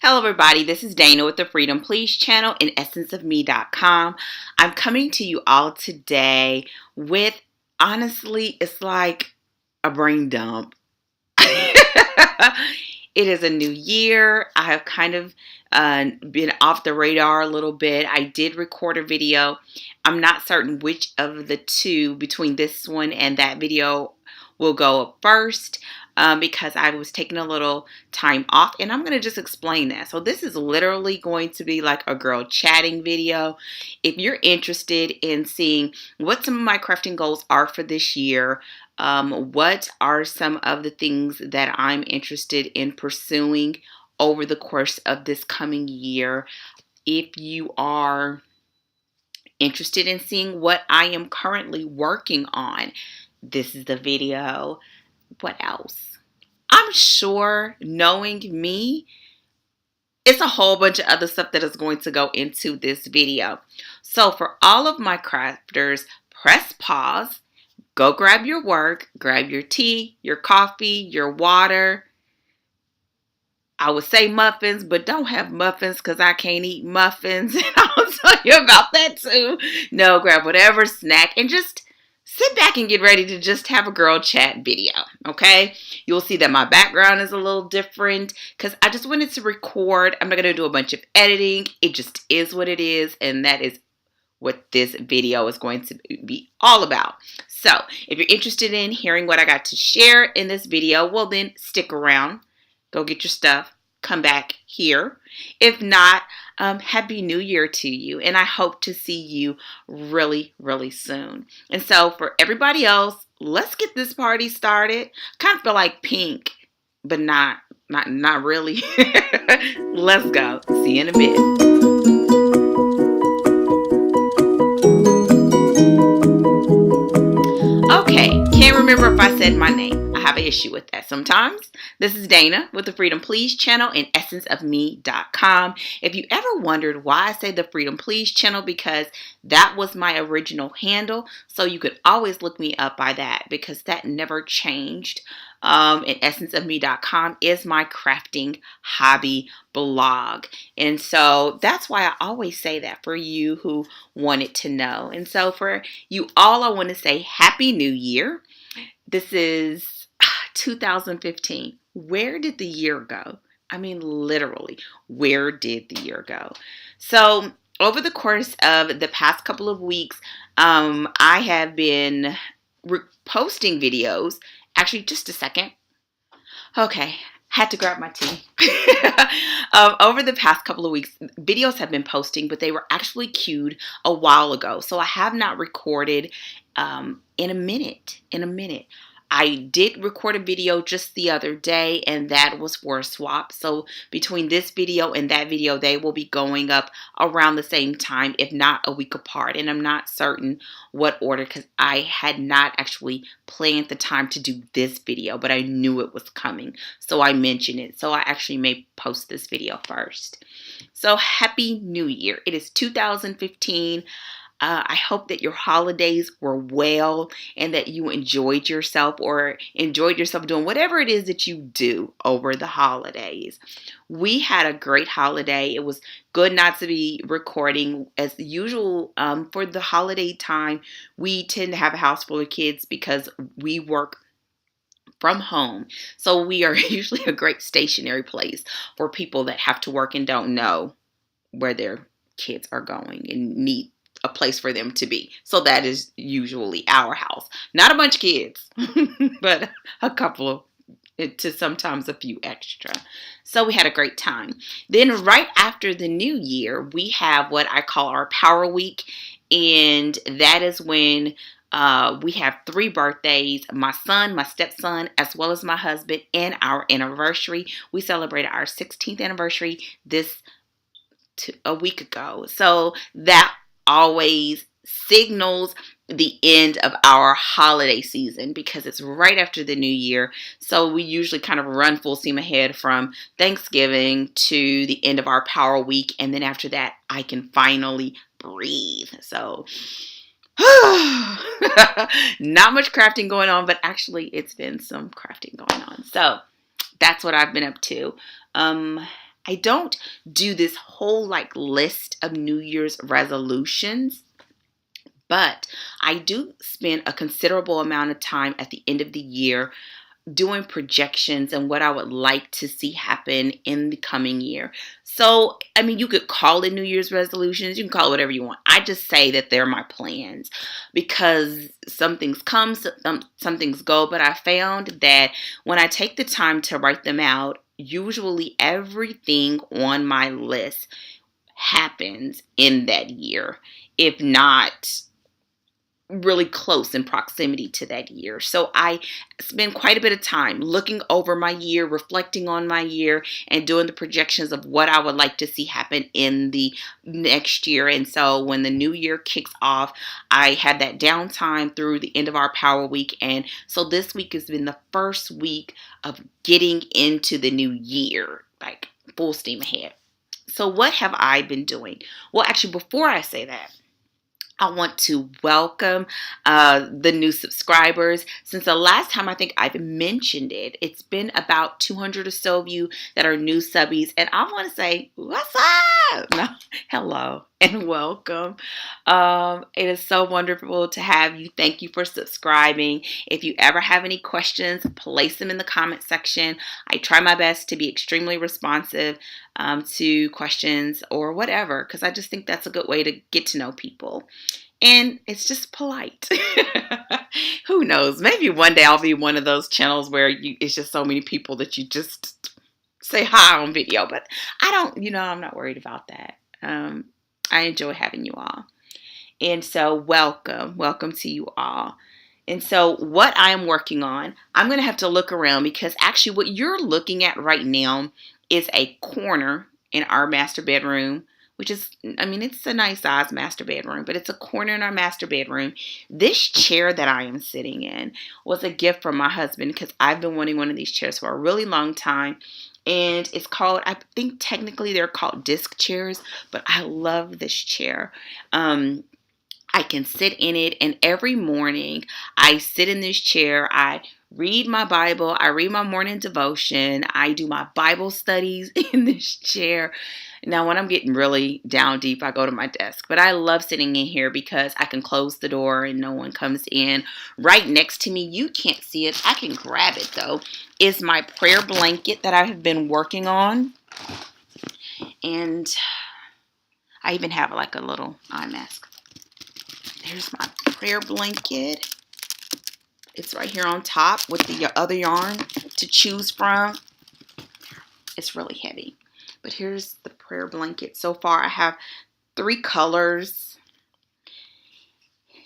Hello everybody, this is Dana with the Freedom Please channel and essenceofme.com. I'm coming to you all today with, honestly, it's like a brain dump. It is a new year. I have kind of been off the radar a little bit. I did record a video. I'm not certain which of the two between this one and that video will go up first. Because I was taking a little time off, and I'm going to just explain that. So this is literally going to be like a girl chatting video. If you're interested in seeing what some of my crafting goals are for this year, what are some of the things that I'm interested in pursuing over the course of this coming year, if you are interested in seeing what I am currently working on, this is the video. What else? I'm sure, knowing me, it's a whole bunch of other stuff that is going to go into this video. So for all of my crafters, press pause, go grab your work, grab your tea, your coffee, your water. I would say muffins, but don't have muffins because I can't eat muffins. And I'll tell you about that too. No, grab whatever snack and just sit back and get ready to just have a girl chat video, okay? You'll see that my background is a little different because I just wanted to record. I'm not going to do a bunch of editing. It just is what it is, and that is what this video is going to be all about. So if you're interested in hearing what I got to share in this video, well then stick around. Go get your stuff. Come back here. If not, Happy New Year to you, and I hope to see you really, really soon. And so for everybody else, let's get this party started. Kind of feel like Pink, but not really. Let's go. See you in a bit. Okay, can't remember if I said my name. I have an issue with that sometimes. This is Dana with the Freedom Please channel and essenceofme.com. If you ever wondered why I say the Freedom Please channel, because that was my original handle, so you could always look me up by that because that never changed. And essenceofme.com is my crafting hobby blog. And so that's why I always say that for you who wanted to know. And so for you all, I want to say Happy New Year. This is 2015. Where did the year go? I mean, literally, where did the year go? So over the course of the past couple of weeks, I have been posting videos. Actually, just a second. Okay, had to grab my tea. Over the past couple of weeks, videos have been posting, but they were actually queued a while ago. So I have not recorded in a minute. I did record a video just the other day, and that was for a swap. So between this video and that video, they will be going up around the same time, if not a week apart. And I'm not certain what order because I had not actually planned the time to do this video, but I knew it was coming. So I mentioned it. So I actually may post this video first. So Happy New Year. It is 2015. I hope that your holidays were well and that you enjoyed yourself doing whatever it is that you do over the holidays. We had a great holiday. It was good not to be recording as usual. For the holiday time, we tend to have a house full of kids because we work from home. So we are usually a great stationary place for people that have to work and don't know where their kids are going and need a place for them to be. So that is usually our house. Not a bunch of kids, but a couple to sometimes a few extra. So we had a great time. Then right after the new year, we have what I call our Power Week. And that is when we have 3 birthdays, my son, my stepson, as well as my husband, and our anniversary. We celebrated our 16th anniversary a week ago. So that always signals the end of our holiday season because it's right after the new year. So we usually kind of run full steam ahead from Thanksgiving to the end of our Power Week. And then after that, I can finally breathe. So not much crafting going on, but actually it's been some crafting going on. So that's what I've been up to. I don't do this whole like list of New Year's resolutions, but I do spend a considerable amount of time at the end of the year doing projections and what I would like to see happen in the coming year. So, I mean, you could call it New Year's resolutions, you can call it whatever you want. I just say that they're my plans because some things come, some things go, but I found that when I take the time to write them out, usually everything on my list happens in that year, if not really close in proximity to that year. So I spend quite a bit of time looking over my year, reflecting on my year, and doing the projections of what I would like to see happen in the next year. And so when the new year kicks off, I had that downtime through the end of our Power Week. And so this week has been the first week of getting into the new year, like full steam ahead. So what have I been doing? Well, actually, before I say that, I want to welcome the new subscribers. Since the last time I think I've mentioned it, it's been about 200 or so of you that are new subbies. And I want to say, what's up? No, hello and welcome. It is so wonderful to have you. Thank you for subscribing. If you ever have any questions, place them in the comment section. I try my best to be extremely responsive to questions or whatever, because I just think that's a good way to get to know people. And it's just polite. Who knows? Maybe one day I'll be one of those channels where it's just so many people that you just say hi on video. But I don't, I'm not worried about that. I enjoy having you all. And so welcome to you all. And so what I am working on, I'm going to have to look around because actually what you're looking at right now is a corner in our master bedroom, which is, it's a nice size master bedroom, but it's a corner in our master bedroom. This chair that I am sitting in was a gift from my husband because I've been wanting one of these chairs for a really long time. And it's called, I think technically they're called disc chairs, but I love this chair. I can sit in it, and every morning I sit in this chair. I read my Bible. I read my morning devotion. I do my Bible studies in this chair. Now, when I'm getting really down deep, I go to my desk. But I love sitting in here because I can close the door and no one comes in. Right next to me, you can't see it. I can grab it, though, is my prayer blanket that I have been working on. And I even have like a little eye mask. Here's my prayer blanket. It's right here on top with the other yarn to choose from. It's really heavy. But here's the prayer blanket. So far I have 3 colors.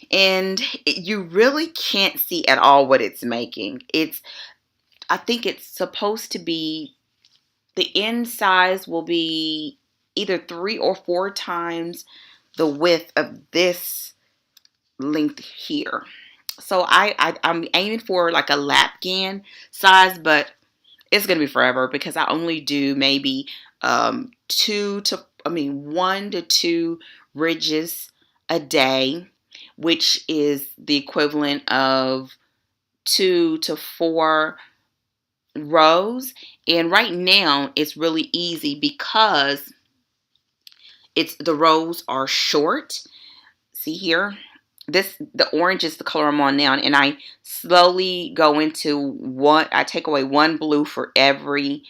And you really can't see at all what it's making. I think it's supposed to be, the end size will be either 3 or 4 times the width of this length here. So I'm aiming for like a lapgan size, but it's gonna be forever because I only do maybe 1 to 2 ridges a day, which is the equivalent of 2 to 4 rows. And right now it's really easy because the rows are short. See here? The orange is the color I'm on now, and I slowly go into I take away 1 blue for every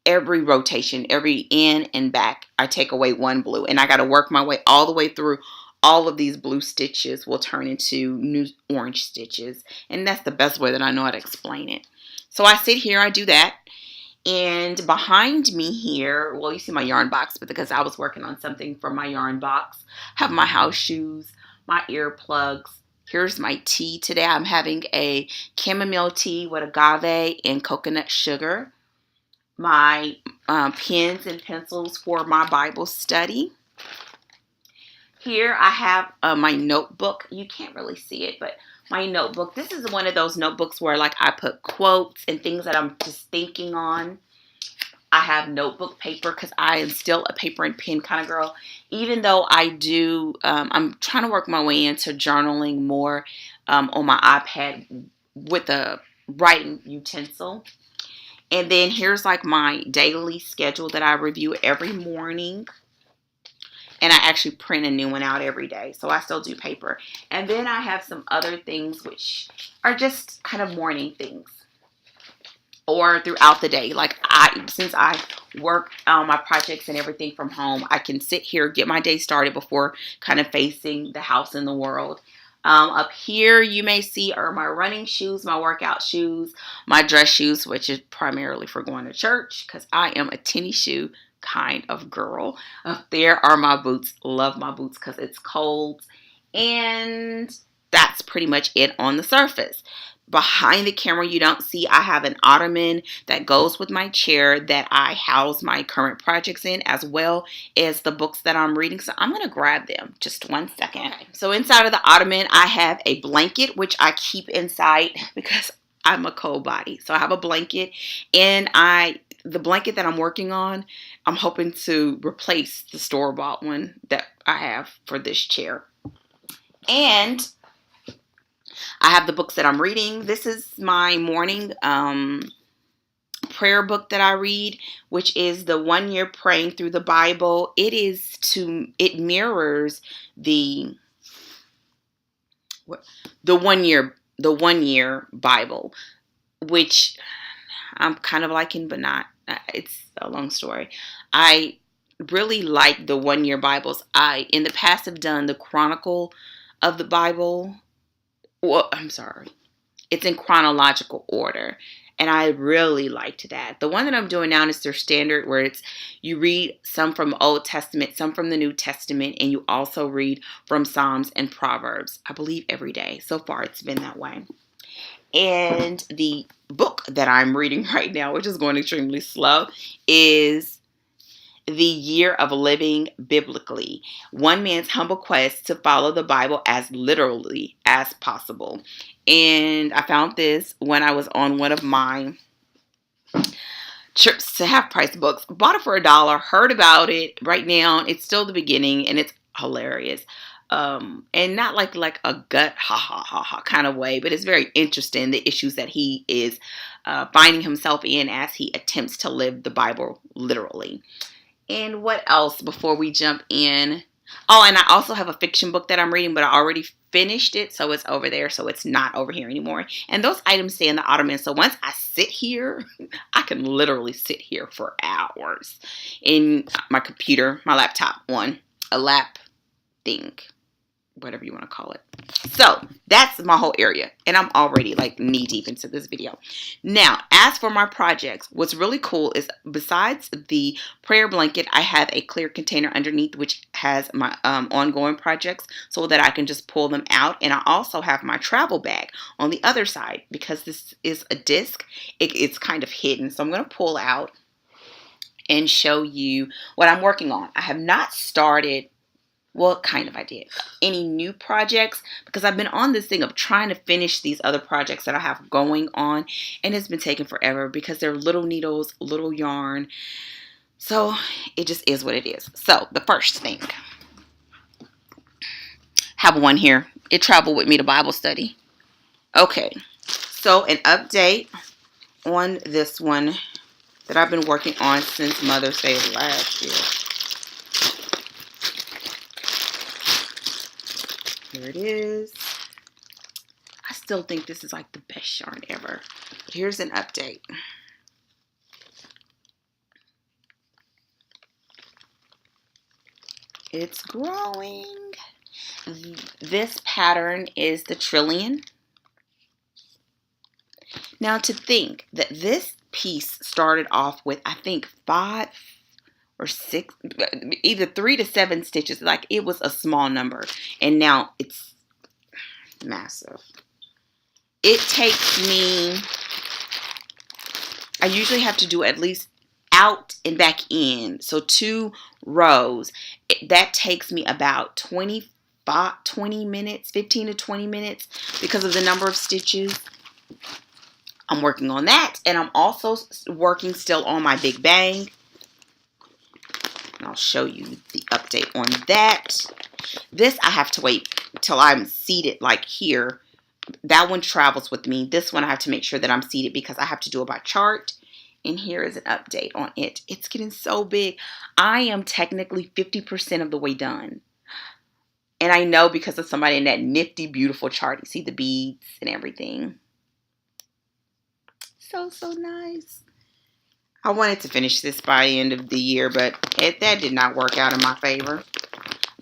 rotation, every in and back. I take away 1 blue, and I got to work my way all the way through. All of these blue stitches will turn into new orange stitches, and that's the best way that I know how to explain it. So I sit here, I do that. And behind me here, well, you see my yarn box, but because I was working on something for my yarn box, I have my house shoes, my earplugs. Here's my tea today. I'm having a chamomile tea with agave and coconut sugar. My pens and pencils for my Bible study. Here I have my notebook. You can't really see it, but my notebook. This is one of those notebooks where like I put quotes and things that I'm just thinking on. I have notebook paper because I am still a paper and pen kind of girl. Even though I do, I'm trying to work my way into journaling more on my iPad with a writing utensil. And then here's like my daily schedule that I review every morning. And I actually print a new one out every day. So I still do paper. And then I have some other things which are just kind of morning things. Or throughout the day. Like since I work on my projects and everything from home, I can sit here, get my day started before kind of facing the house and the world. Up here you may see are my running shoes, my workout shoes, my dress shoes, which is primarily for going to church because I am a tennis shoe kind of girl. Up there are my boots. Love my boots because it's cold. And that's pretty much it on the surface. Behind the camera, you don't see, I have an ottoman that goes with my chair that I house my current projects in, as well as the books that I'm reading. So I'm going to grab them. Just one second. Okay. So inside of the ottoman, I have a blanket, which I keep inside because I'm a cold body. So I have a blanket, and the blanket that I'm working on, I'm hoping to replace the store-bought one that I have for this chair. And I have the books that I'm reading. This is my morning prayer book that I read, which is the 1 year praying through the Bible. It mirrors the 1 year Bible, which I'm kind of liking, but not. It's a long story. I really like the 1 year Bibles. I in the past have done the Chronicle of the Bible. Well, I'm sorry. It's in chronological order. And I really liked that. The one that I'm doing now is their standard, where you read some from the Old Testament, some from the New Testament, and you also read from Psalms and Proverbs, I believe, every day. So far, it's been that way. And the book that I'm reading right now, which is going extremely slow, is The Year of Living Biblically, one man's humble quest to follow the Bible as literally as possible. And I found this when I was on one of my trips to Half Price Books. Bought it for $1, heard about it. Right now, it's still the beginning, and it's hilarious. And not like a gut ha ha ha ha kind of way, but it's very interesting, the issues that he is finding himself in as he attempts to live the Bible literally. And what else before we jump in? Oh, and I also have a fiction book that I'm reading, but I already finished it, so it's over there, so it's not over here anymore. And those items stay in the ottoman, so once I sit here, I can literally sit here for hours in my computer, my laptop one, a lap thing, whatever you want to call it. So that's my whole area, and I'm already like knee deep into this video. Now, as for my projects, what's really cool is besides the prayer blanket, I have a clear container underneath which has my ongoing projects so that I can just pull them out. And I also have my travel bag on the other side because this is a disc. It's kind of hidden, so I'm going to pull out and show you what I'm working on. I have not started. Well, kind of I did. Any new projects? Because I've been on this thing of trying to finish these other projects that I have going on. And it's been taking forever because they're little needles, little yarn. So it just is what it is. So the first thing. Have one here. It traveled with me to Bible study. Okay. So an update on this one that I've been working on since Mother's Day last year. Here it is. I still think this is like the best yarn ever. But here's an update. It's growing. This pattern is the Trillion. Now to think that this piece started off with, I think, 5 or 6, either 3 to 7 stitches. Like it was a small number, and now it's massive. It takes me, I usually have to do at least out and back in, so 2 rows. That takes me about 20 minutes, 15 to 20 minutes because of the number of stitches. I'm working on that, and I'm also working still on my Big Bang. I'll show you the update on that. This I have to wait till I'm seated like here. That one travels with me. This one I have to make sure that I'm seated because I have to do it by chart. And here is an update on it. It's getting so big. I am technically 50% of the way done. And I know because of somebody in that nifty, beautiful chart. You see the beads and everything. So, so nice. I wanted to finish this by the end of the year, but that did not work out in my favor.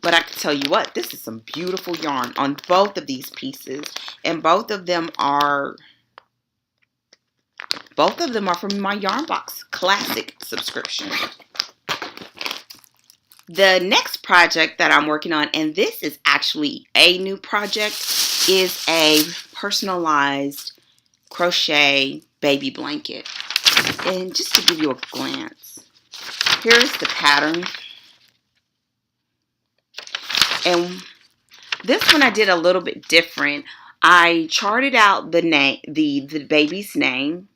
But I can tell you what, this is some beautiful yarn on both of these pieces. And both of them are from my Yarn Box Classic subscription. The next project that I'm working on, and this is actually a new project, is a personalized crochet baby blanket. And just to give you a glance, here's the pattern. And this one I did a little bit different. I charted out the name, the baby's name,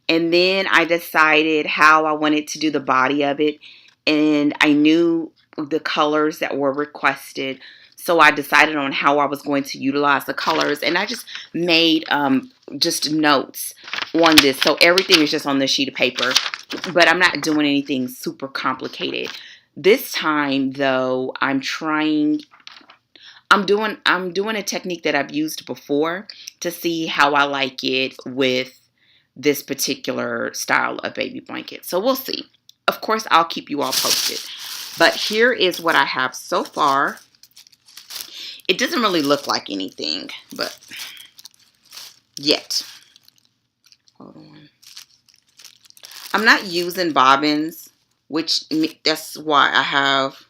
and then I decided how I wanted to do the body of it. And I knew the colors that were requested. So I decided on how I was going to utilize the colors. And I just made just notes on this. So everything is just on this sheet of paper. But I'm not doing anything super complicated. This time, though, I'm doing a technique that I've used before to see how I like it with this particular style of baby blanket. So we'll see. Of course, I'll keep you all posted. But here is what I have so far. It doesn't really look like anything, but yet. Hold on. I'm not using bobbins, which that's why I have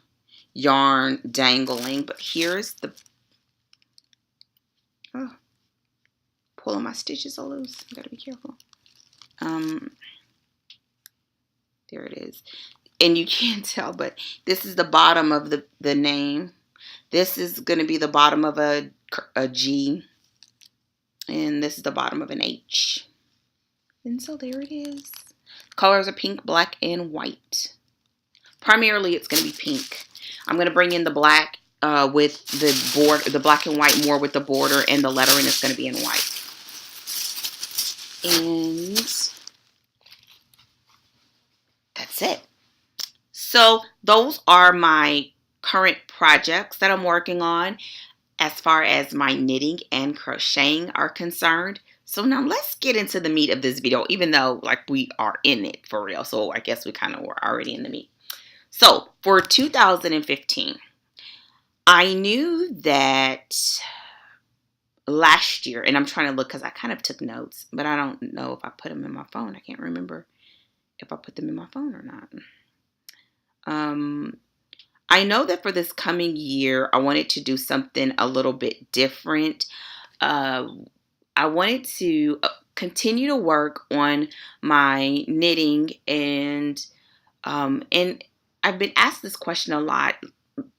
yarn dangling. But here's the... Oh, pulling my stitches are loose. Gotta be careful. There it is. And you can't tell, but this is the bottom of the name. This is going to be the bottom of a G. And this is the bottom of an H. And so there it is. Colors are pink, black, and white. Primarily, it's going to be pink. I'm going to bring in the black with the border, the black and white more with the border, and the lettering is going to be in white. And that's it. So those are my current projects that I'm working on as far as my knitting and crocheting are concerned. So now let's get into the meat of this video, even though like we are in it for real. So I guess we kind of were already in the meat. So for 2015, I knew that last year, and I'm trying to look because I kind of took notes, but I don't know if I put them in my phone. I can't remember if I put them in my phone or not. I know that for this coming year, I wanted to do something a little bit different. I wanted to continue to work on my knitting, and I've been asked this question a lot.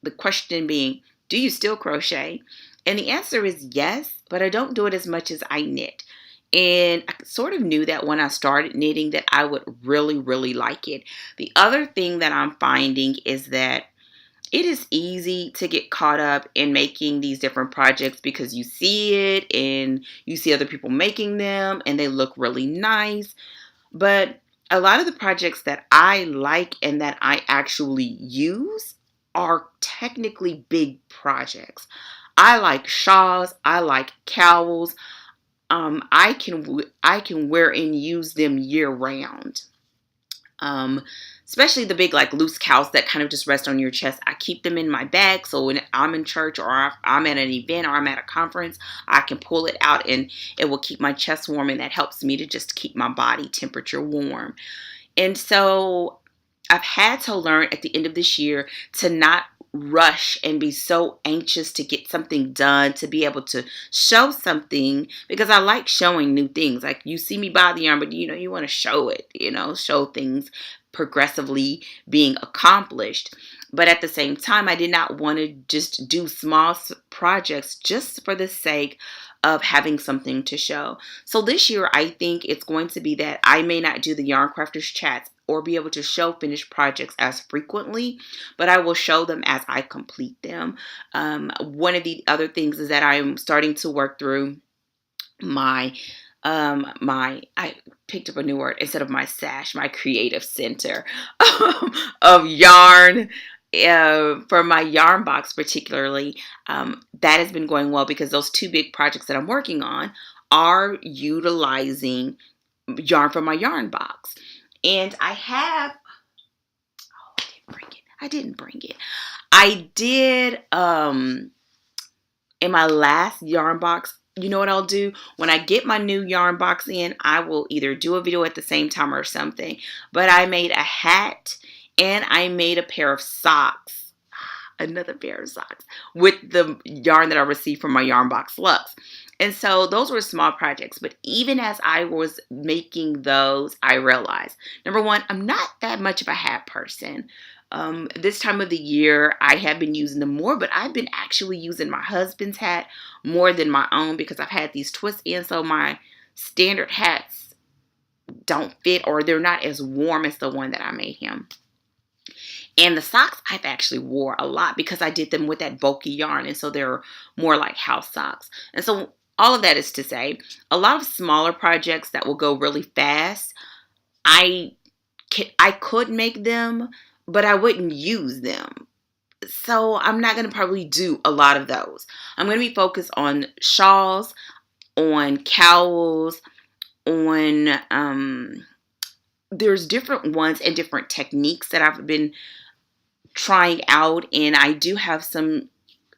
The question being, do you still crochet? And the answer is yes, but I don't do it as much as I knit. And I sort of knew that when I started knitting that I would really, really like it. The other thing that I'm finding is that it is easy to get caught up in making these different projects because you see it and you see other people making them and they look really nice. But a lot of the projects that I like and that I actually use are technically big projects. I like shawls. I like cowls. I can wear and use them year round. Especially the big like loose cowls that kind of just rest on your chest. I keep them in my bag, so when I'm in church or I'm at an event or I'm at a conference, I can pull it out and it will keep my chest warm, and that helps me to just keep my body temperature warm. And so I've had to learn at the end of this year to not rush and be so anxious to get something done, to be able to show something, because I like showing new things. Like you see me buy the yarn, but you want to show it, show things progressively being accomplished. But at the same time, I did not want to just do small projects just for the sake of having something to show. So this year, I think it's going to be that I may not do the Yarn Crafters chats or be able to show finished projects as frequently, but I will show them as I complete them. One of the other things is that I'm starting to work through my I picked up a new word instead of my sash, my creative center of yarn. For my yarn box particularly, that has been going well because those two big projects that I'm working on are utilizing yarn from my yarn box. And I have, oh, I didn't bring it. I did, in my last yarn box, you know what I'll do? When I get my new yarn box in, I will either do a video at the same time or something. But I made a hat and I made a pair of socks. Another pair of socks with the yarn that I received from my yarn box Lux. And so those were small projects. But even as I was making those, I realized, number one, I'm not that much of a hat person. This time of the year, I have been using them more, but I've been actually using my husband's hat more than my own because I've had these twists in, so my standard hats don't fit or they're not as warm as the one that I made him. And the socks I've actually wore a lot because I did them with that bulky yarn, and so they're more like house socks. And so all of that is to say, a lot of smaller projects that will go really fast, I could make them, but I wouldn't use them. So I'm not going to probably do a lot of those. I'm going to be focused on shawls, on cowls, on, there's different ones and different techniques that I've been trying out. And I do have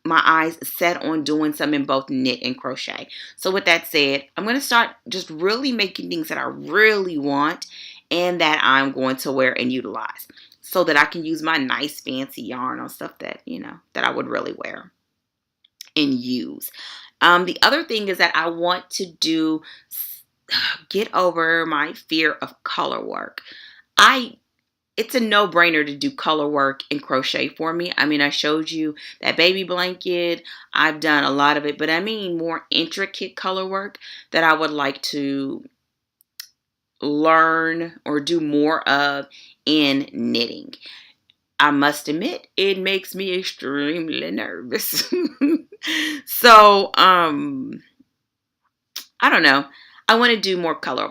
my eyes set on doing some in both knit and crochet. So with that said, I'm going to start just really making things that I really want and that I'm going to wear and utilize so that I can use my nice fancy yarn on stuff that, that I would really wear and use. The other thing is that I want to get over my fear of color work. It's a no-brainer to do color work and crochet for me. I mean, I showed you that baby blanket. I've done a lot of it, but I mean more intricate color work that I would like to learn or do more of in knitting. I must admit, it makes me extremely nervous. So, I don't know. I want to do more color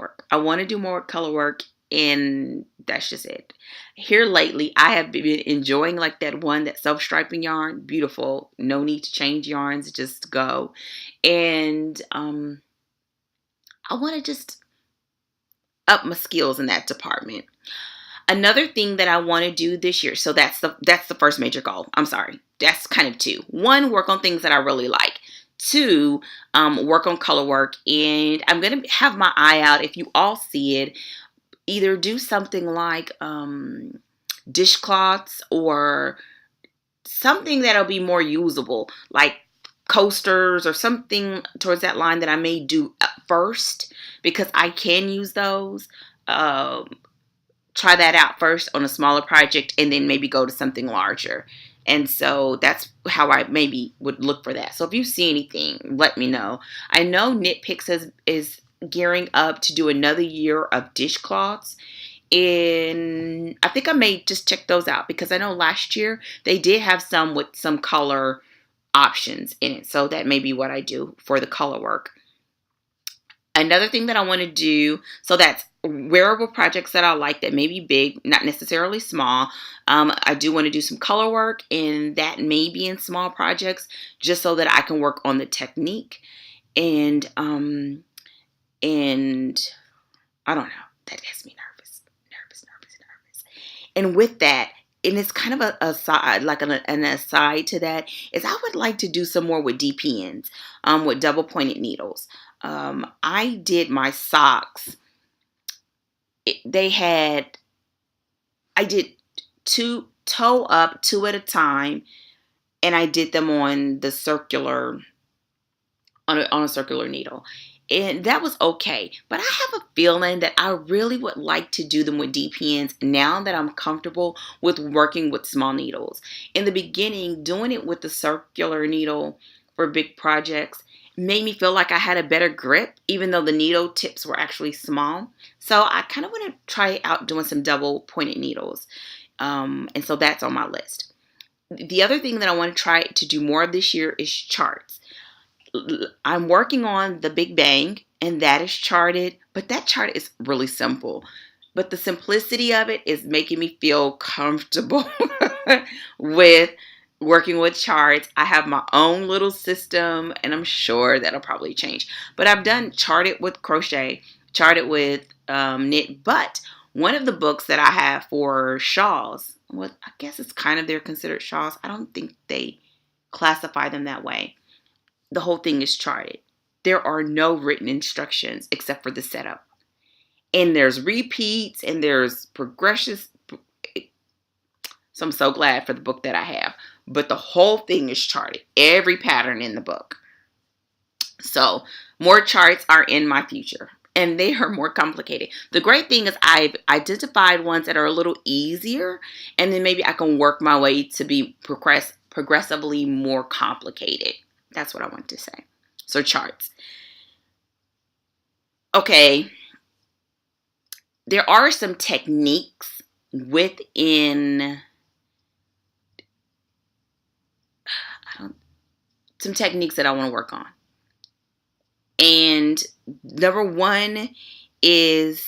work. And that's just it. Here lately, I have been enjoying like that self-striping yarn. Beautiful. No need to change yarns. Just go. And I want to just up my skills in that department. Another thing that I want to do this year, so that's the first major goal. I'm sorry. That's kind of two. One, work on things that I really like. Two, work on color work. And I'm going to have my eye out. If you all see it, either do something like dishcloths or something that'll be more usable, like coasters or something towards that line that I may do first because I can use those. Try that out first on a smaller project and then maybe go to something larger. And so that's how I maybe would look for that. So if you see anything, let me know. I know Knit Picks is gearing up to do another year of dishcloths. And I think I may just check those out because I know last year they did have some with some color options in it. So that may be what I do for the color work. Another thing that I want to do, so that's wearable projects that I like that may be big, not necessarily small. I do want to do some color work, and that may be in small projects just so that I can work on the technique. And I don't know, that gets me nervous. And with that, and it's kind of a side, like an aside to that, is I would like to do some more with DPNs, with double pointed needles. I did my socks. I did two toe up, two at a time, and I did them on the circular, on a circular needle. And that was okay. But I have a feeling that I really would like to do them with DPNs now that I'm comfortable with working with small needles. In the beginning, doing it with the circular needle for big projects made me feel like I had a better grip, even though the needle tips were actually small. So I kind of want to try out doing some double pointed needles. And so that's on my list. The other thing that I want to try to do more of this year is charts. I'm working on the Big Bang, and that is charted. But that chart is really simple. But the simplicity of it is making me feel comfortable with working with charts. I have my own little system, and I'm sure that'll probably change. But I've done charted with crochet, charted with knit. But one of the books that I have for shawls, well, I guess it's kind of they're considered shawls. I don't think they classify them that way. The whole thing is charted. There are no written instructions except for the setup. And there's repeats and there's progressions. So I'm so glad for the book that I have. But the whole thing is charted. Every pattern in the book. So more charts are in my future. And they are more complicated. The great thing is I've identified ones that are a little easier. And then maybe I can work my way to be progressively more complicated. That's what I want to say. So charts. Okay. There are some techniques within some techniques that I want to work on. And number one is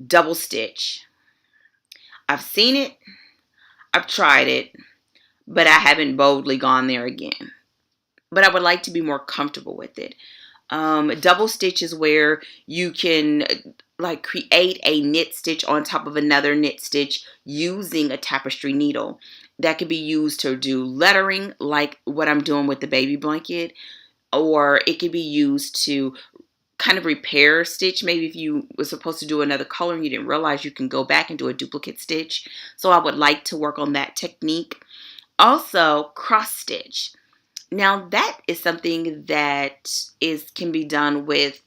double stitch. I've seen it, I've tried it, but I haven't boldly gone there again. But I would like to be more comfortable with it. Double stitch is where you can like create a knit stitch on top of another knit stitch using a tapestry needle. That could be used to do lettering like what I'm doing with the baby blanket, or it could be used to kind of repair stitch. Maybe if you were supposed to do another color and you didn't realize, you can go back and do a duplicate stitch. So I would like to work on that technique. Also, cross stitch. Now that is something that can be done with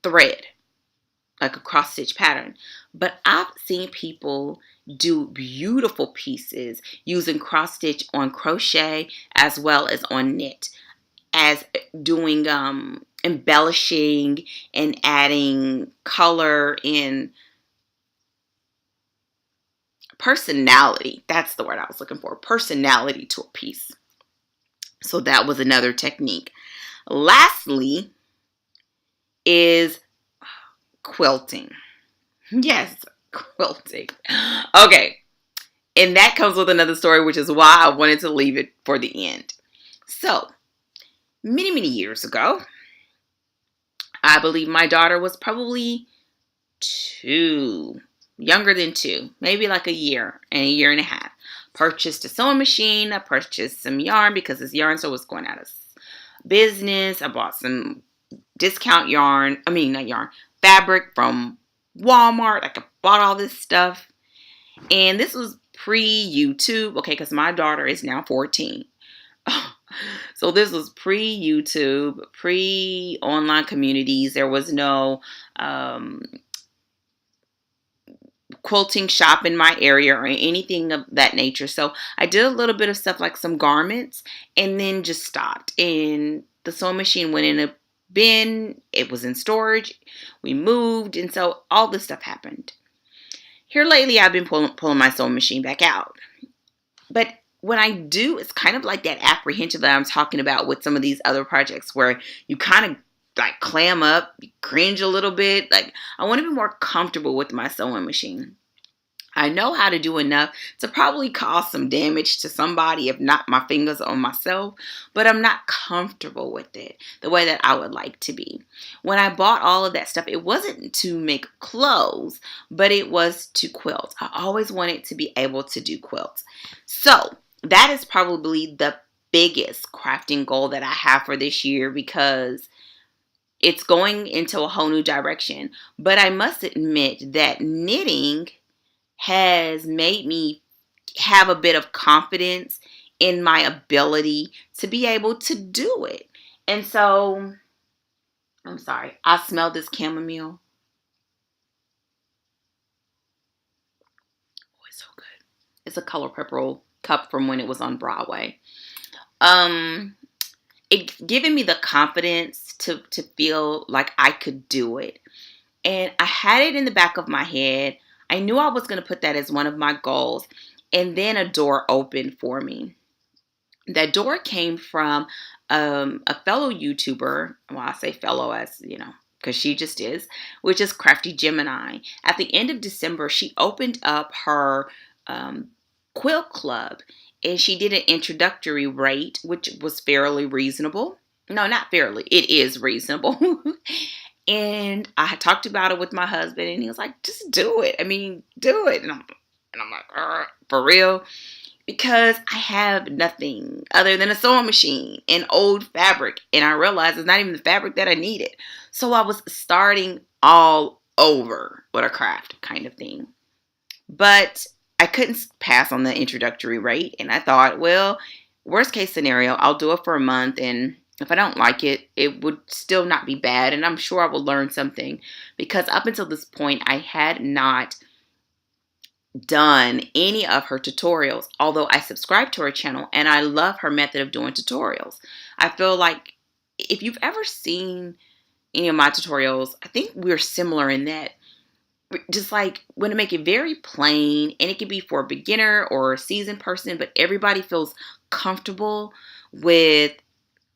thread, like a cross stitch pattern. But I've seen people do beautiful pieces using cross stitch on crochet as well as on knit, as doing embellishing and adding color and personality. That's the word I was looking for. Personality to a piece. So that was another technique. Lastly is quilting. Yes, quilting. Okay. And that comes with another story, which is why I wanted to leave it for the end. So, many, many years ago, I believe my daughter was probably 2, younger than 2, maybe like a year and a half. Purchased a sewing machine. I purchased some yarn because this yarn store was going out of business. I bought some discount yarn. Not yarn, fabric from Walmart. I bought all this stuff. And this was pre-YouTube. Okay, because my daughter is now 14. So this was pre-YouTube, pre-online communities. There was no quilting shop in my area or anything of that nature. So I did a little bit of stuff like some garments and then just stopped. And the sewing machine went in a bin. It was in storage. We moved. And so all this stuff happened. Here lately, I've been pulling my sewing machine back out. But when I do, it's kind of like that apprehension that I'm talking about with some of these other projects where you kind of like clam up, you cringe a little bit. Like, I want to be more comfortable with my sewing machine. I know how to do enough to probably cause some damage to somebody, if not my fingers or myself, but I'm not comfortable with it the way that I would like to be. When I bought all of that stuff, it wasn't to make clothes, but it was to quilt. I always wanted to be able to do quilts. So that is probably the biggest crafting goal that I have for this year, because it's going into a whole new direction. But I must admit that knitting has made me have a bit of confidence in my ability to be able to do it. And so, I'm sorry, I smell this chamomile. Oh, it's so good. It's a Color Purple cup from when it was on Broadway. It's given me the confidence to feel like I could do it. And I had it in the back of my head. I knew I was going to put that as one of my goals. And then a door opened for me. That door came from a fellow YouTuber. Well, I say fellow as, because she just is, which is Crafty Gemini. At the end of December, she opened up her quilt club, and she did an introductory rate, which was fairly reasonable. No, not fairly. It is reasonable. And I had talked about it with my husband, and he was like, just do it. I mean, do it. And I'm like, for real? Because I have nothing other than a sewing machine and old fabric. And I realized it's not even the fabric that I needed. So I was starting all over with a craft kind of thing. But I couldn't pass on the introductory rate. And I thought, well, worst case scenario, I'll do it for a month. And if I don't like it, it would still not be bad. And I'm sure I will learn something. Because up until this point, I had not done any of her tutorials, although I subscribe to her channel and I love her method of doing tutorials. I feel like if you've ever seen any of my tutorials, I think we're similar in that just like want to make it very plain, and it can be for a beginner or a seasoned person, but everybody feels comfortable with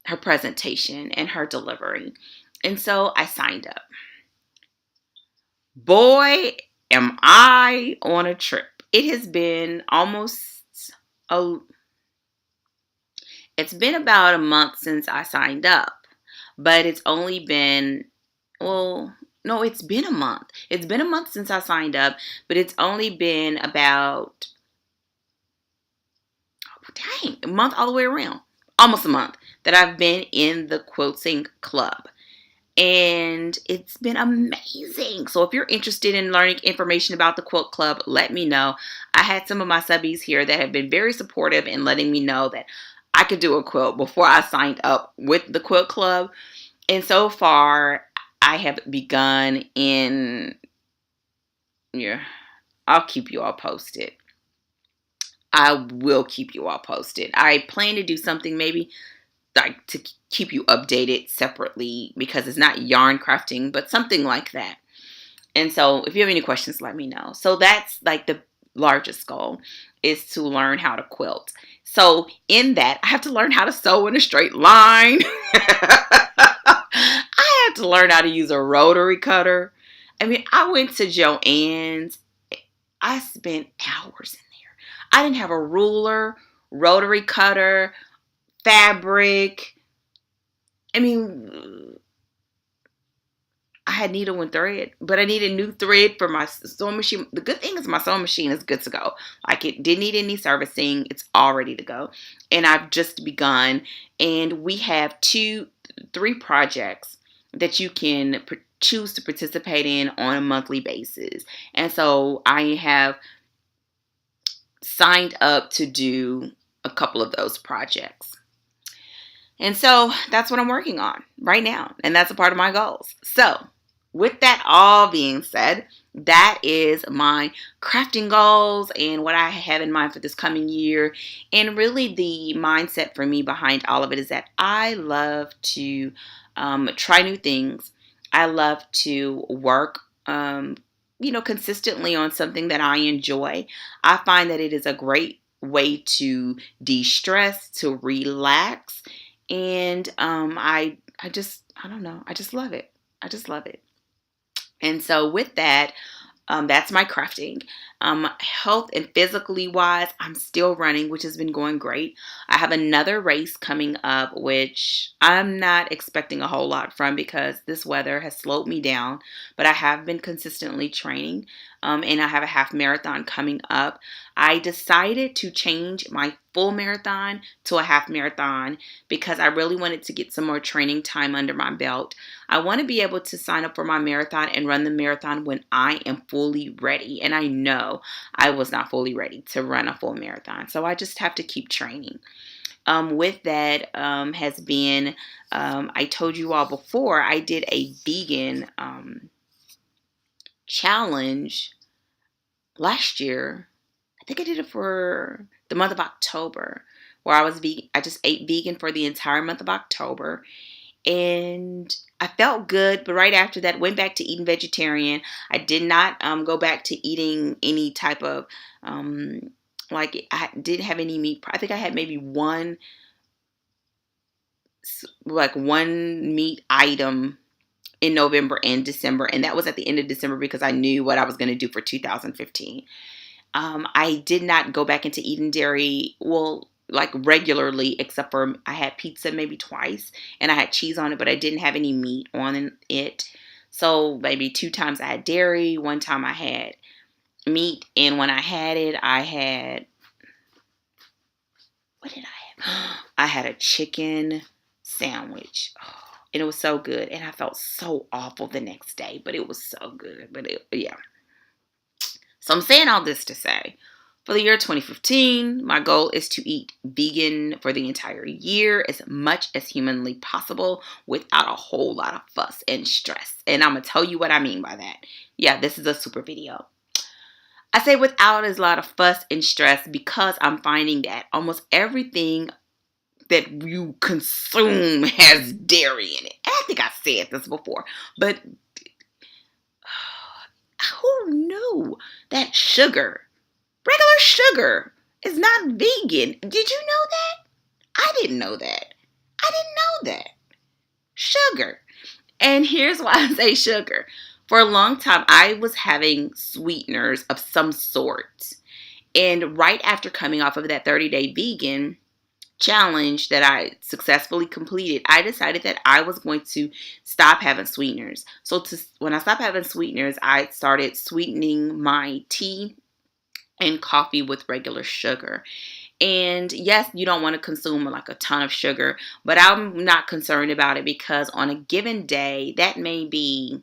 her presentation and her delivery. And so I signed up. Boy, am I on a trip. It has been it's been about a month since I signed up, but it's only been, well, no, it's been a month. It's been a month since I signed up, but it's only been about, a month all the way around. Almost a month that I've been in the quilting club. And it's been amazing. So if you're interested in learning information about the quilt club, let me know. I had some of my subbies here that have been very supportive in letting me know that I could do a quilt before I signed up with the quilt club. And so far, I have begun I'll keep you all posted. I will keep you all posted. I plan to do something maybe like to keep you updated separately, because it's not yarn crafting, but something like that. And so if you have any questions, let me know. So that's like the largest goal, is to learn how to quilt. So in that, I have to learn how to sew in a straight line. I have to learn how to use a rotary cutter. I mean, I went to Joann's. I spent hours in there. I didn't have a ruler, rotary cutter, fabric. I mean, I had needle and thread, but I needed new thread for my sewing machine. The good thing is my sewing machine is good to go. Like, it didn't need any servicing. It's all ready to go. And I've just begun. And we have 3 projects that you can choose to participate in on a monthly basis. And so I have signed up to do a couple of those projects. And so that's what I'm working on right now. And that's a part of my goals. So with that all being said, that is my crafting goals and what I have in mind for this coming year. And really the mindset for me behind all of it is that I love to try new things. I love to work consistently on something that I enjoy. I find that it is a great way to de-stress, to relax. And I don't know. I just love it. I just love it. And so with that, that's my crafting. Health and physically wise, I'm still running, which has been going great. I have another race coming up, which I'm not expecting a whole lot from because this weather has slowed me down. But I have been consistently training, and I have a half marathon coming up. I decided to change my full marathon to a half marathon because I really wanted to get some more training time under my belt. I want to be able to sign up for my marathon and run the marathon when I am fully ready. And I know I was not fully ready to run a full marathon. So I just have to keep training. With that has been, I told you all before, I did a vegan challenge last year. I think I did it for the month of October, where I was vegan. I just ate vegan for the entire month of October. And I felt good, but right after that, went back to eating vegetarian. I did not go back to eating any type of, I didn't have any meat. I think I had maybe one like one meat item in November and December, and that was at the end of December because I knew what I was going to do for 2015. I did not go back into eating dairy, well, like regularly, except for I had pizza maybe twice, and I had cheese on it, but I didn't have any meat on it. So maybe 2 times I had dairy, 1 time I had meat, and when I had it, I had, what did I have? I had a chicken sandwich. Oh, and it was so good. And I felt so awful the next day, but it was so good. Yeah. So I'm saying all this to say, for the year 2015, my goal is to eat vegan for the entire year as much as humanly possible without a whole lot of fuss and stress. And I'm going to tell you what I mean by that. Yeah, this is a super video. I say without a lot of fuss and stress because I'm finding that almost everything that you consume has dairy in it. I think I said this before, but who knew that regular sugar, is not vegan? Did you know that? I didn't know that. I didn't know that. Sugar. And here's why I say sugar. For a long time, I was having sweeteners of some sort. And right after coming off of that 30-day vegan challenge that I successfully completed, I decided that I was going to stop having sweeteners. So when I stopped having sweeteners, I started sweetening my tea and coffee with regular sugar. And yes, you don't want to consume like a ton of sugar, but I'm not concerned about it because on a given day, that may be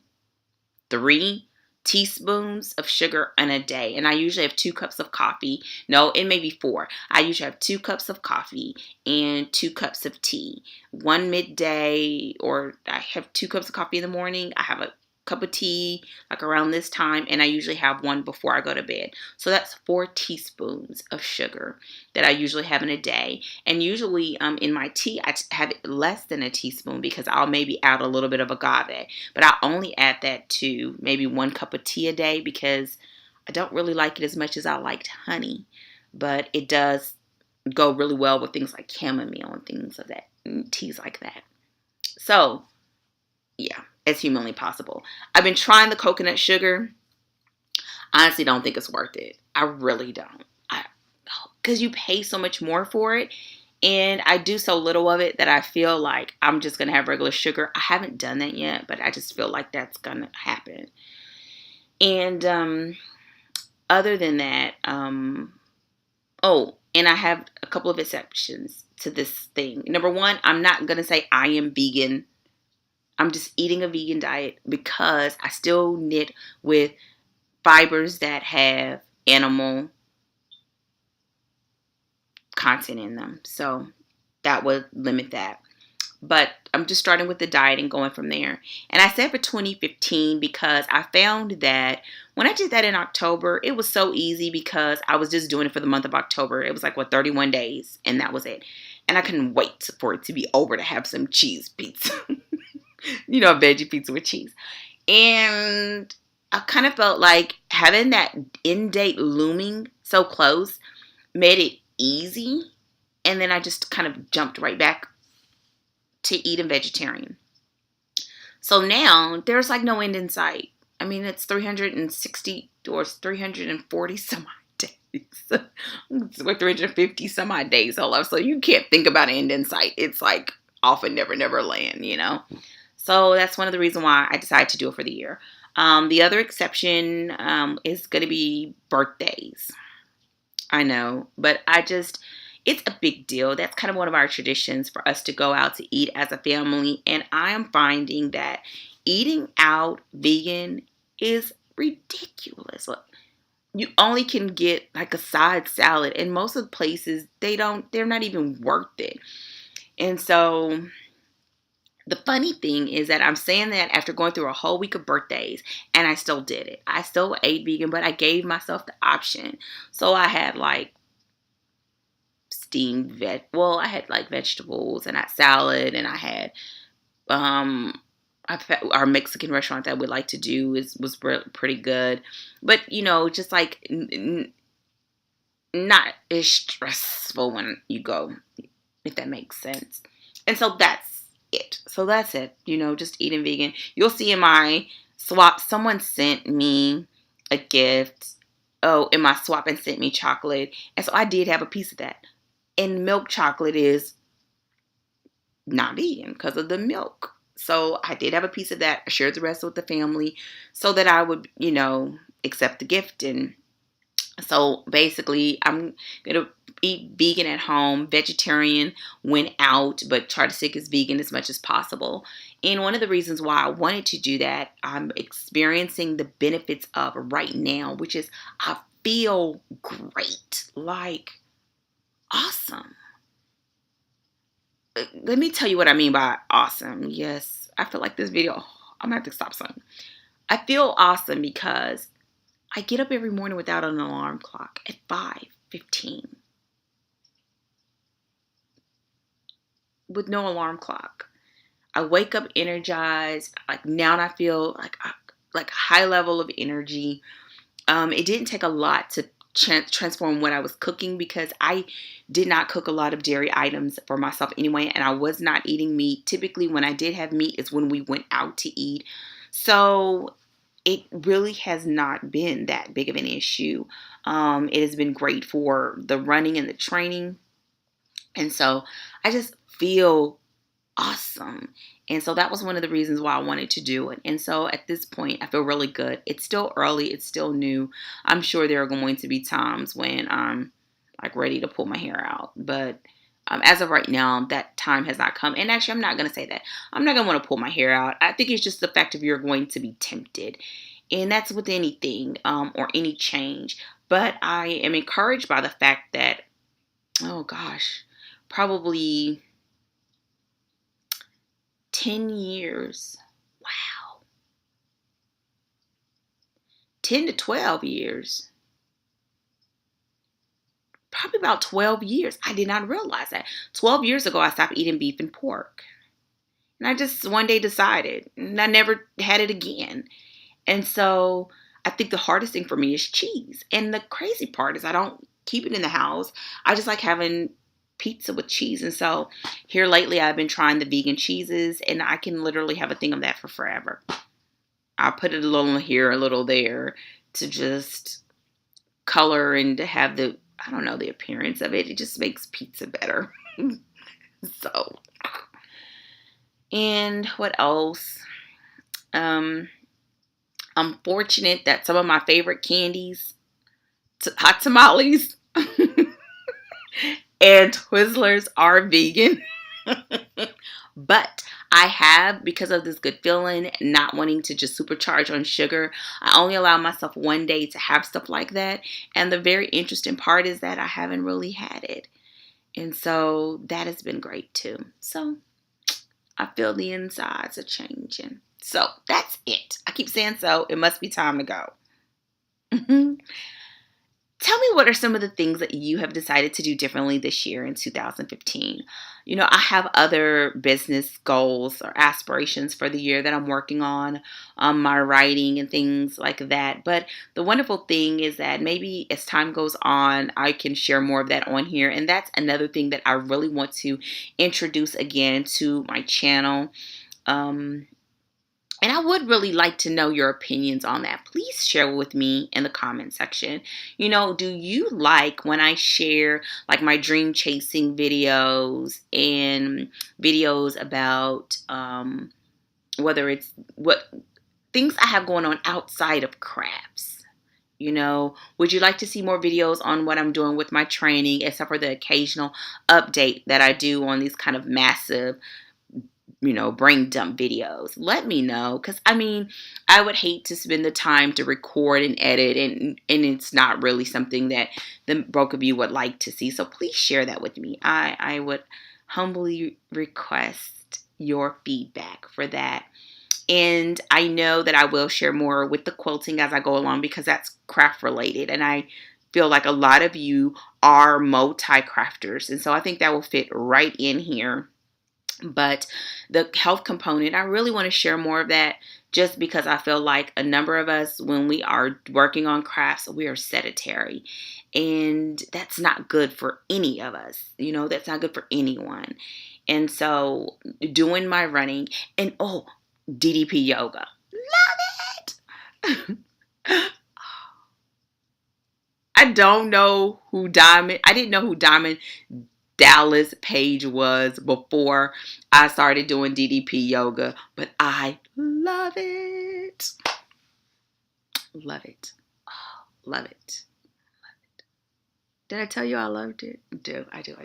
3 teaspoons of sugar in a day. And I usually have 2 cups of coffee. No, it may be 4. I usually have 2 cups of coffee and 2 cups of tea. One midday, or I have 2 cups of coffee in the morning. I have a cup of tea like around this time, and I usually have one before I go to bed. So that's 4 teaspoons of sugar that I usually have in a day. And usually in my tea, I have less than a teaspoon because I'll maybe add a little bit of agave. But I only add that to maybe 1 cup of tea a day because I don't really like it as much as I liked honey. But it does go really well with things like chamomile and things of that, and teas like that. So, yeah, as humanly possible. I've been trying the coconut sugar. I honestly don't think it's worth it. I really don't. Because you pay so much more for it. And I do so little of it that I feel like I'm just going to have regular sugar. I haven't done that yet, but I just feel like that's going to happen. And other than that, and I have a couple of exceptions to this thing. Number one, I'm not going to say I am vegan. I'm just eating a vegan diet because I still knit with fibers that have animal content in them. So that would limit that. But I'm just starting with the diet and going from there. And I said for 2015 because I found that when I did that in October, it was so easy because I was just doing it for the month of October. It was like, 31 days, and that was it. And I couldn't wait for it to be over to have some cheese pizza. Veggie pizza with cheese. And I kind of felt like having that end date looming so close made it easy. And then I just kind of jumped right back to eating vegetarian. So now there's like no end in sight. I mean, it's 360 or 340 some odd days. We're 350 some odd days left. So you can't think about an end in sight. It's like off and never land, So that's one of the reasons why I decided to do it for the year. The other exception is going to be birthdays. I know, but it's a big deal. That's kind of one of our traditions for us to go out to eat as a family. And I am finding that eating out vegan is ridiculous. Look, you only can get like a side salad. And most of the places, they're not even worth it. And so the funny thing is that I'm saying that after going through a whole week of birthdays, and I still did it. I still ate vegan, but I gave myself the option. So I had like steamed I had like vegetables and I had salad, and I had our Mexican restaurant that we like to do was pretty good, but just like not as stressful when you go, if that makes sense. And so that's it. So that's it. Just eating vegan. You'll see in my swap, someone sent me a gift. Oh, in my swap, and sent me chocolate. And so I did have a piece of that. And milk chocolate is not vegan because of the milk. So I did have a piece of that. I shared the rest with the family so that I would, accept the gift. And so basically, I'm going to eat vegan at home, vegetarian when out, but try to stick as vegan as much as possible. And one of the reasons why I wanted to do that, I'm experiencing the benefits of right now, which is I feel great, like awesome. Let me tell you what I mean by awesome. Yes, I feel like this video, I'm going to have to stop saying. I feel awesome because I get up every morning without an alarm clock at 5:15 with no alarm clock. I wake up energized. Like now I feel like a high level of energy. It didn't take a lot to transform what I was cooking because I did not cook a lot of dairy items for myself anyway, and I was not eating meat. Typically when I did have meat is when we went out to eat. So it really has not been that big of an issue. It has been great for the running and the training. And so I just feel awesome. And so that was one of the reasons why I wanted to do it. And so at this point, I feel really good. It's still early. It's still new. I'm sure there are going to be times when I'm like ready to pull my hair out. But as of right now, that time has not come. And actually, I'm not going to say that. I'm not going to want to pull my hair out. I think it's just the fact of you're going to be tempted. And that's with anything or any change. But I am encouraged by the fact that, oh gosh, probably 10 years. Wow. 10 to 12 years. Probably about 12 years. I did not realize that. 12 years ago, I stopped eating beef and pork. And I just one day decided, and I never had it again. And so I think the hardest thing for me is cheese. And the crazy part is I don't keep it in the house. I just like having pizza with cheese. And so here lately I've been trying the vegan cheeses, and I can literally have a thing of that for forever. I'll put it a little here, a little there to just color and to have the appearance of it. It just makes pizza better. So, and what else? I'm fortunate that some of my favorite candies, hot tamales, and Twizzlers are vegan. But I have, because of this good feeling, not wanting to just supercharge on sugar, I only allow myself one day to have stuff like that. And the very interesting part is that I haven't really had it. And so that has been great too. So I feel the insides are changing. So that's it. I keep saying so. It must be time to go. Tell me, what are some of the things that you have decided to do differently this year in 2015? I have other business goals or aspirations for the year that I'm working on my writing and things like that. But the wonderful thing is that maybe as time goes on, I can share more of that on here. And that's another thing that I really want to introduce again to my channel. And I would really like to know your opinions on that. Please share with me in the comment section. Do you like when I share like my dream chasing videos and videos about whether it's what things I have going on outside of crafts? Would you like to see more videos on what I'm doing with my training, except for the occasional update that I do on these kind of massive brain dump videos? Let me know, because I would hate to spend the time to record and edit, and it's not really something that the bulk of you would like to see. So please share that with me. I would humbly request your feedback for that. And I know that I will share more with the quilting as I go along, because that's craft related, and I feel like a lot of you are multi-crafters, and so I think that will fit right in here. But the health component, I really want to share more of that just because I feel like a number of us, when we are working on crafts, we are sedentary. And that's not good for any of us. That's not good for anyone. And so doing my running and DDP yoga. Love it. I don't know who I didn't know who Diamond Dallas Page was before I started doing DDP yoga, but I love it. Love it. Oh, love it. Did I tell you I loved it? I do.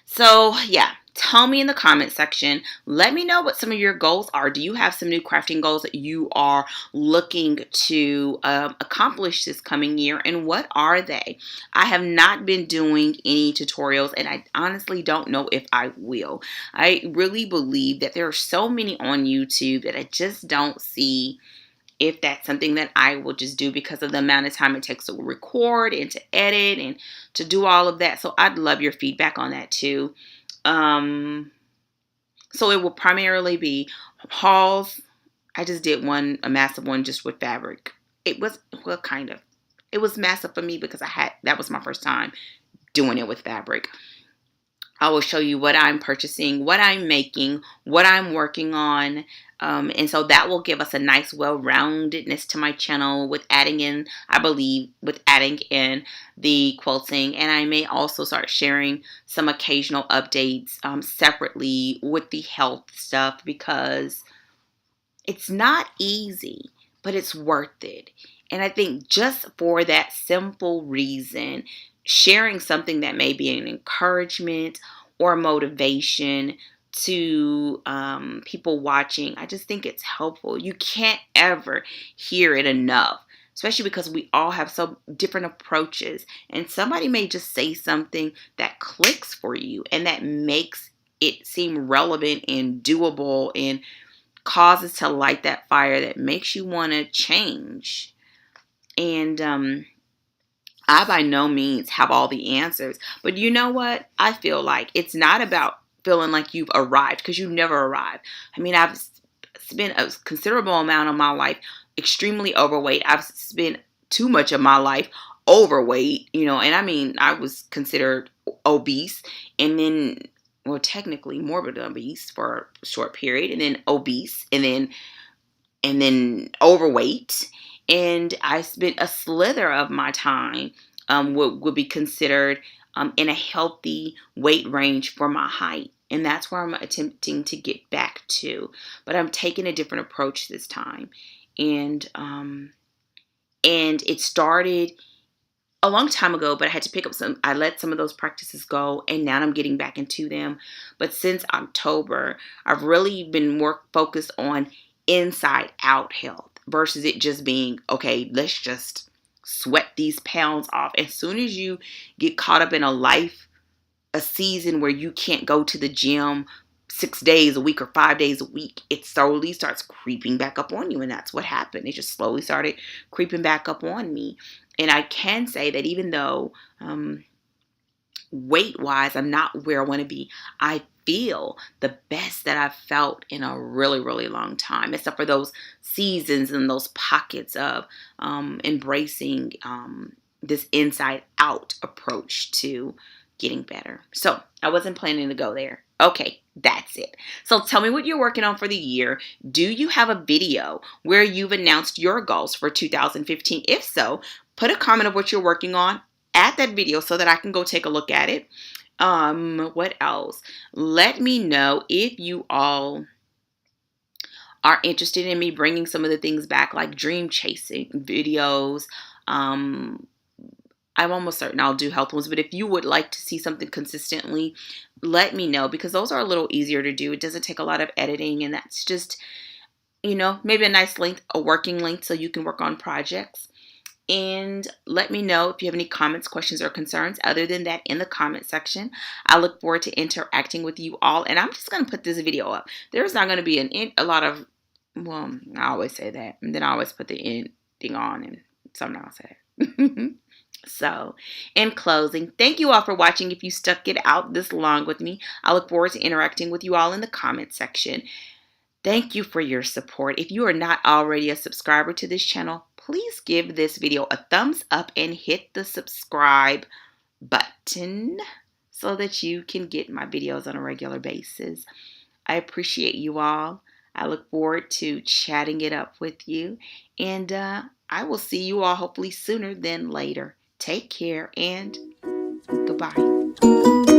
So, yeah, tell me in the comment section. Let me know what some of your goals are. Do you have some new crafting goals that you are looking to accomplish this coming year? And what are they? I have not been doing any tutorials, and I honestly don't know if I will. I really believe that there are so many on YouTube that I just don't see if that's something that I will just do because of the amount of time it takes to record and to edit and to do all of that. So I'd love your feedback on that too. So it will primarily be hauls. I just did a massive one just with fabric. It was, well, kind of. It was massive for me because that was my first time doing it with fabric. I will show you what I'm purchasing, what I'm making, what I'm working on. And so that will give us a nice well-roundedness to my channel with adding in, I believe, the quilting. And I may also start sharing some occasional updates separately with the health stuff because it's not easy, but it's worth it. And I think just for that simple reason, sharing something that may be an encouragement or motivation to people watching, I just think it's helpful. You can't ever hear it enough, especially because we all have so different approaches. And somebody may just say something that clicks for you and that makes it seem relevant and doable and causes to light that fire that makes you want to change. And I by no means have all the answers, but you know what? I feel like it's not about feeling like you've arrived, because you never arrive. I mean, I've spent a considerable amount of my life extremely overweight. I've spent too much of my life overweight, and I mean, I was considered obese, and then, well, technically morbid obese for a short period, and then obese, and then overweight. And I spent a slither of my time would be considered in a healthy weight range for my height. And that's where I'm attempting to get back to. But I'm taking a different approach this time. And it started a long time ago, but I had to pick up I let some of those practices go, and now I'm getting back into them. But since October, I've really been more focused on inside out health versus it just being, okay, let's just sweat these pounds off. As soon as you get caught up in a season where you can't go to the gym 6 days a week or 5 days a week, it slowly starts creeping back up on you. And that's what happened. It just slowly started creeping back up on me. And I can say that even though weight-wise I'm not where I want to be, I feel the best that I've felt in a really, really long time, except for those seasons and those pockets of embracing this inside-out approach to getting better. So I wasn't planning to go there. Okay, that's it. So tell me what you're working on for the year. Do you have a video where you've announced your goals for 2015? If so, put a comment of what you're working on at that video so that I can go take a look at it. What else? Let me know if you all are interested in me bringing some of the things back, like dream chasing videos. I'm almost certain I'll do health ones, but if you would like to see something consistently, let me know, because those are a little easier to do. It doesn't take a lot of editing, and that's just, maybe a nice length, a working length, so you can work on projects. And let me know if you have any comments, questions, or concerns other than that in the comment section. I look forward to interacting with you all, and I'm just going to put this video up. There's not going to be a lot of, well, I always say that, and then I always put the ending on, and something else. So, in closing, thank you all for watching. If you stuck it out this long with me, I look forward to interacting with you all in the comment section. Thank you for your support. If you are not already a subscriber to this channel, please give this video a thumbs up and hit the subscribe button so that you can get my videos on a regular basis. I appreciate you all. I look forward to chatting it up with you. And I will see you all hopefully sooner than later. Take care and goodbye.